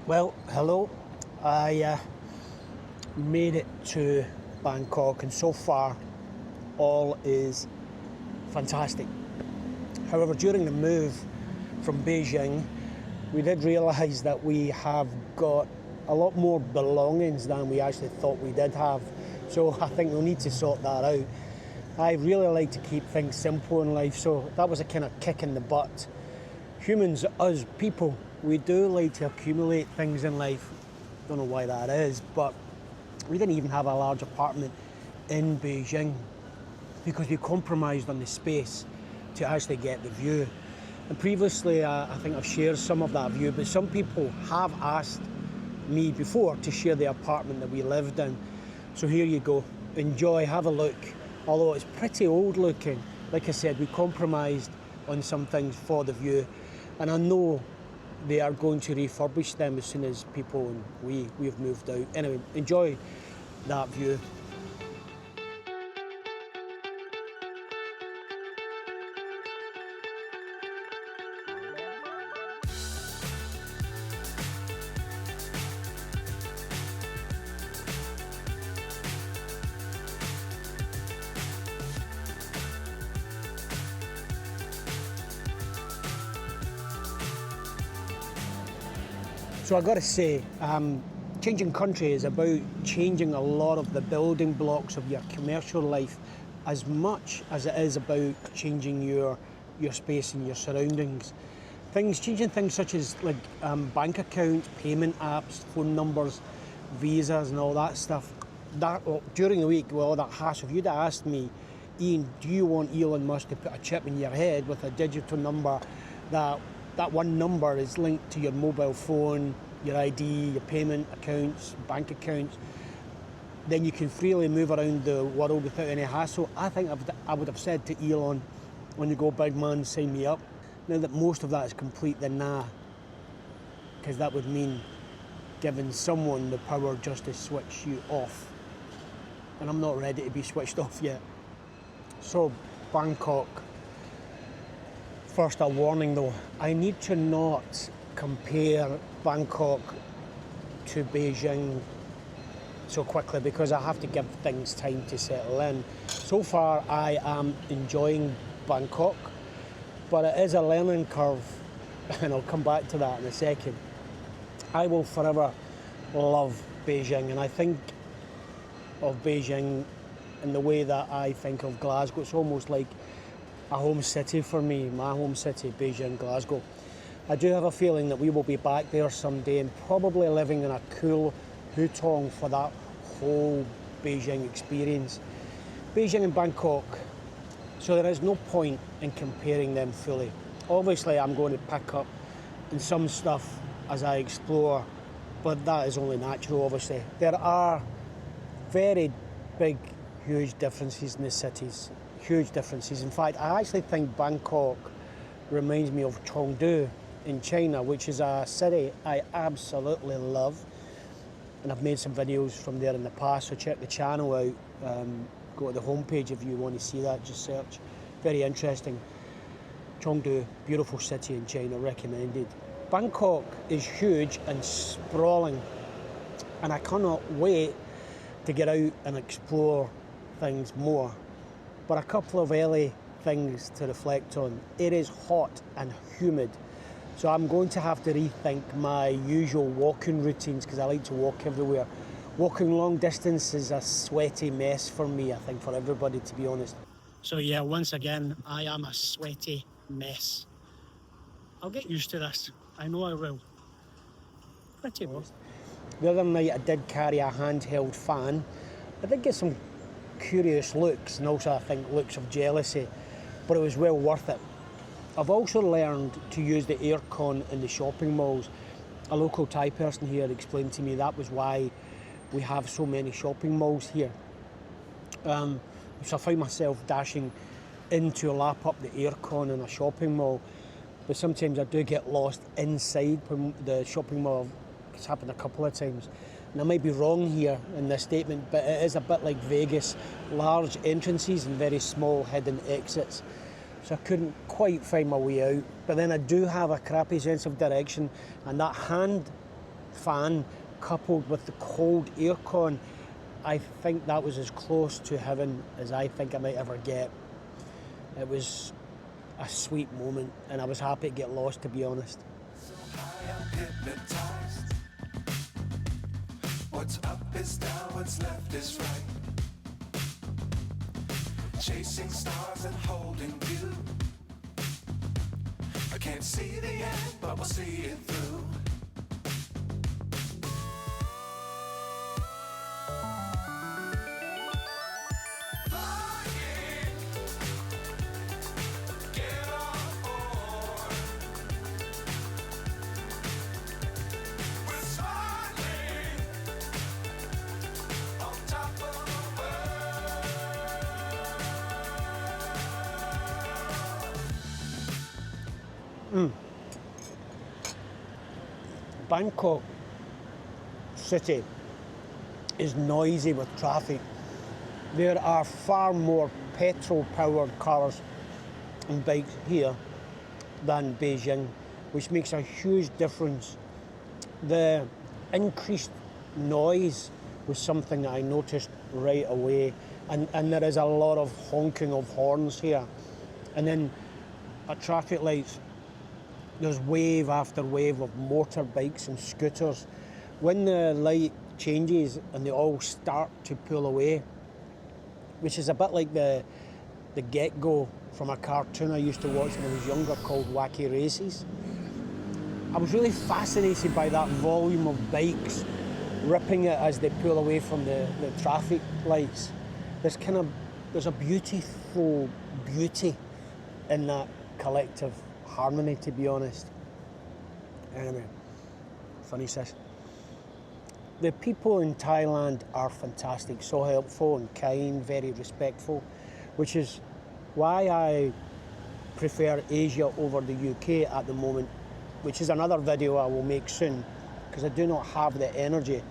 Well, hello. I made it to Bangkok, and so far all is fantastic. However, during the move from Beijing, we did realise that we have got a lot more belongings than we actually thought we did have. So I think we'll need to sort that out. I really like to keep things simple in life, so that was a kind of kick in the butt. Humans, us people, we do like to accumulate things in life. Don't know why that is, but we didn't even have a large apartment in Beijing because we compromised on the space to actually get the view. And previously, I think I've shared some of that view, but some people have asked me before to share the apartment that we lived in. So here you go. Enjoy, have a look. Although it's pretty old looking. Like I said, we compromised on some things for the view. And I know they are going to refurbish them as soon as people and we've moved out. Anyway, enjoy that view. So I got to say, changing country is about changing a lot of the building blocks of your commercial life as much as it is about changing your space and your surroundings. Changing things such as like bank accounts, payment apps, phone numbers, visas and all that stuff. During the week, well, that hassle, if you'd asked me, Ian, do you want Elon Musk to put a chip in your head with a digital number that one number is linked to your mobile phone, your ID, your payment accounts, bank accounts, then you can freely move around the world without any hassle. I think I would have said to Elon, when you go, big man, sign me up. Now that most of that is complete, then nah, because that would mean giving someone the power just to switch you off. And I'm not ready to be switched off yet. So, Bangkok. First, a warning though, I need to not compare Bangkok to Beijing so quickly because I have to give things time to settle in. So far, I am enjoying Bangkok, but it is a learning curve, and I'll come back to that in a second. I will forever love Beijing, and I think of Beijing in the way that I think of Glasgow. It's almost like a home city for me, my home city, Beijing, Glasgow. I do have a feeling that we will be back there someday and probably living in a cool hutong for that whole Beijing experience. Beijing and Bangkok, so there is no point in comparing them fully. Obviously, I'm going to pick up in some stuff as I explore, but that is only natural, obviously. There are very big, huge differences in the cities. Huge differences. In fact, I actually think Bangkok reminds me of Chengdu in China, which is a city I absolutely love. And I've made some videos from there in the past, so check the channel out. Go to the homepage if you want to see that, just search. Very interesting. Chengdu, beautiful city in China, recommended. Bangkok is huge and sprawling, and I cannot wait to get out and explore things more. But a couple of early things to reflect on. It is hot and humid, so I'm going to have to rethink my usual walking routines because I like to walk everywhere. Walking long distance is a sweaty mess for me, I think for everybody, to be honest. So yeah, once again, I am a sweaty mess. I'll get used to this, I know I will. Pretty well. The other night I did carry a handheld fan. I did get some curious looks and also I think looks of jealousy, but it was well worth it. I've also learned to use the aircon in the shopping malls. A local Thai person here explained to me that was why we have so many shopping malls here. So I find myself dashing in to lap up the aircon in a shopping mall, but sometimes I do get lost inside the shopping mall. It's happened a couple of times. And I might be wrong here in this statement, but it is a bit like Vegas, large entrances and very small hidden exits. So I couldn't quite find my way out. But then I do have a crappy sense of direction, and that hand fan coupled with the cold aircon, I think that was as close to heaven as I think I might ever get. It was a sweet moment, and I was happy to get lost, to be honest. So I am hypnotized. What's up is down, what's left is right. Chasing stars and holding you. I can't see the end, but we'll see it through. Bangkok city is noisy with traffic. There are far more petrol-powered cars and bikes here than Beijing, which makes a huge difference. The increased noise was something that I noticed right away, and there is a lot of honking of horns here. And then at traffic lights, there's wave after wave of motorbikes and scooters. When the light changes and they all start to pull away, which is a bit like the get-go from a cartoon I used to watch when I was younger called Wacky Races. I was really fascinated by that volume of bikes ripping it as they pull away from the traffic lights. There's a beautiful beauty in that collective harmony, to be honest. Anyway, funny sis. The people in Thailand are fantastic, so helpful and kind, very respectful, which is why I prefer Asia over the UK at the moment, which is another video I will make soon, because I do not have the energy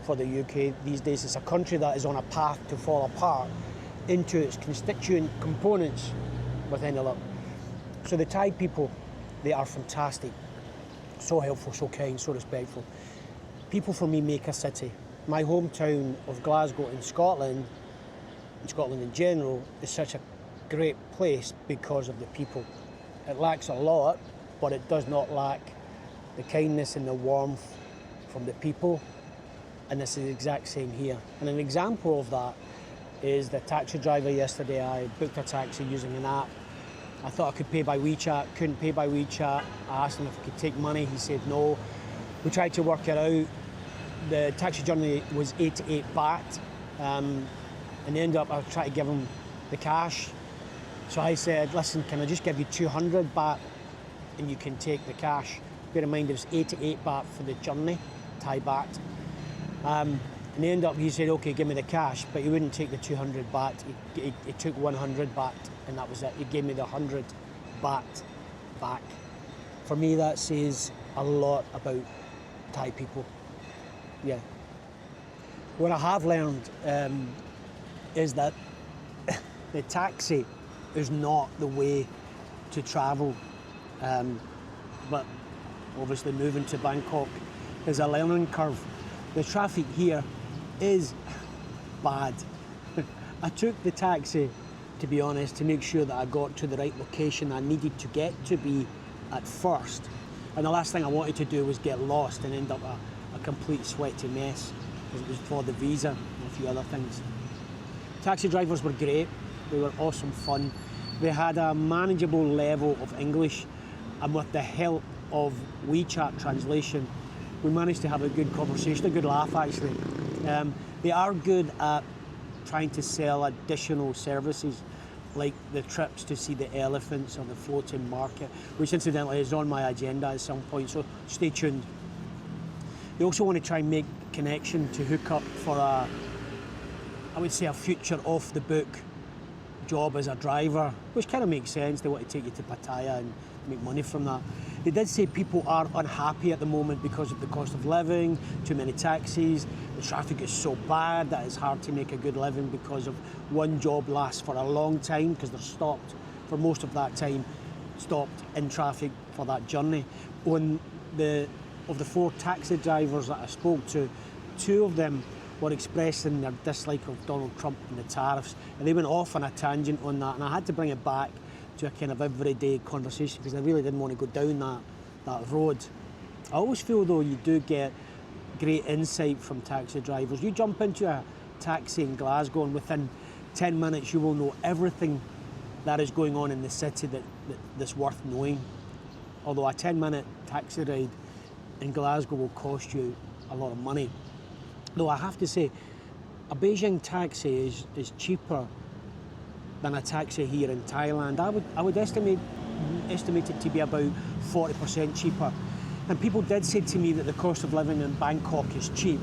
for the UK these days. It's a country that is on a path to fall apart into its constituent components with any luck. So the Thai people, they are fantastic, so helpful, so kind, so respectful. People for me make a city. My hometown of Glasgow in Scotland in general, is such a great place because of the people. It lacks a lot, but it does not lack the kindness and the warmth from the people, and this is the exact same here. And an example of that is the taxi driver yesterday. I booked a taxi using an app. I thought I could pay by WeChat, couldn't pay by WeChat. I asked him if I could take money, he said no. We tried to work it out. The taxi journey was 88 baht, and ended up, I tried to give him the cash. So I said, listen, can I just give you 200 baht and you can take the cash? Bear in mind it was 88 baht for the journey, Thai baht. And ended up, he said, okay, give me the cash, but he wouldn't take the 200 baht. He took 100 baht, and that was it. He gave me the 100 baht back. For me, that says a lot about Thai people. Yeah. What I have learned is that the taxi is not the way to travel. But obviously moving to Bangkok is a learning curve. The traffic here is bad. I took the taxi, to be honest, to make sure that I got to the right location I needed to get to be at first. And the last thing I wanted to do was get lost and end up a complete sweaty mess, because it was for the visa and a few other things. Taxi drivers were great. They were awesome fun. They had a manageable level of English, and with the help of WeChat translation, we managed to have a good conversation, a good laugh actually. They are good at trying to sell additional services, like the trips to see the elephants or the floating market, which incidentally is on my agenda at some point, so stay tuned. They also want to try and make connection to hook up for I would say a future off the book job as a driver, which kind of makes sense. They want to take you to Pattaya and make money from that. They did say people are unhappy at the moment because of the cost of living, too many taxis, the traffic is so bad that it's hard to make a good living because of one job lasts for a long time because they're stopped for most of that time, stopped in traffic for that journey. On the of the 4 taxi drivers that I spoke to, 2 of them were expressing their dislike of Donald Trump and the tariffs, and they went off on a tangent on that, and I had to bring it back to a kind of everyday conversation because I really didn't want to go down that road. I always feel though you do get great insight from taxi drivers. You jump into a taxi in Glasgow and within 10 minutes you will know everything that is going on in the city that's worth knowing. Although a 10-minute taxi ride in Glasgow will cost you a lot of money. Though I have to say, a Beijing taxi is cheaper than a taxi here in Thailand. I would estimate it to be about 40% cheaper. And people did say to me that the cost of living in Bangkok is cheap.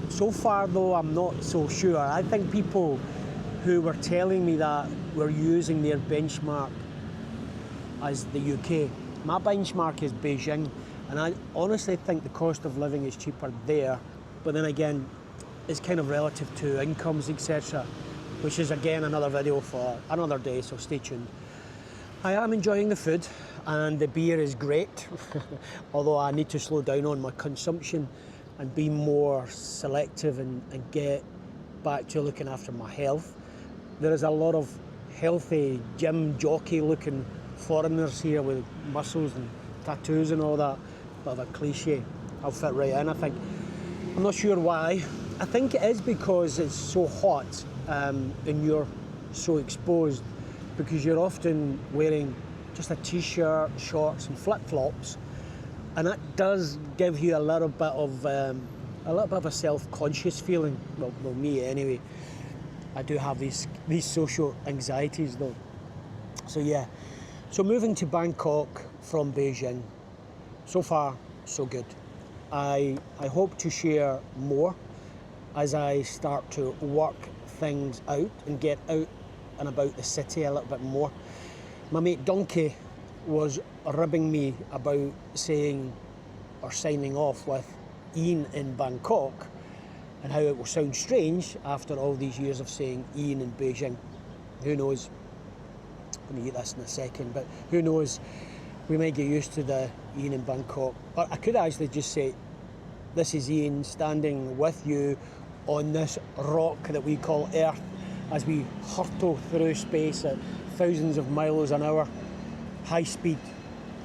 So far though, I'm not so sure. I think people who were telling me that were using their benchmark as the UK. My benchmark is Beijing, and I honestly think the cost of living is cheaper there, but then again, it's kind of relative to incomes, etc., which is again another video for another day, so stay tuned. I am enjoying the food, and the beer is great, although I need to slow down on my consumption and be more selective and get back to looking after my health. There is a lot of healthy gym jockey looking foreigners here with muscles and tattoos and all that. Bit of a cliche. I'll fit right in, I think. I'm not sure why. I think it is because it's so hot and you're so exposed, because you're often wearing just a t-shirt, shorts and flip-flops, and that does give you a little bit of a self-conscious feeling. Well, me anyway. I do have these social anxieties though. So yeah. So moving to Bangkok from Beijing, so far so good. I hope to share more as I start to work things out and get out and about the city a little bit more. My mate Donkey was ribbing me about saying or signing off with Ian in Bangkok, and how it will sound strange after all these years of saying Ian in Beijing. Who knows? I'm going to eat this in a second, but who knows? We might get used to the Ian in Bangkok. Or I could actually just say, this is Ian standing with you on this rock that we call Earth as we hurtle through space at thousands of miles an hour, high speed.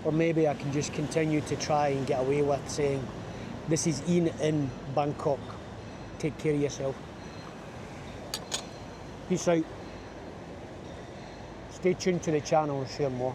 Or maybe I can just continue to try and get away with saying, this is Ian in Bangkok. Take care of yourself. Peace out. Stay tuned to the channel and share more.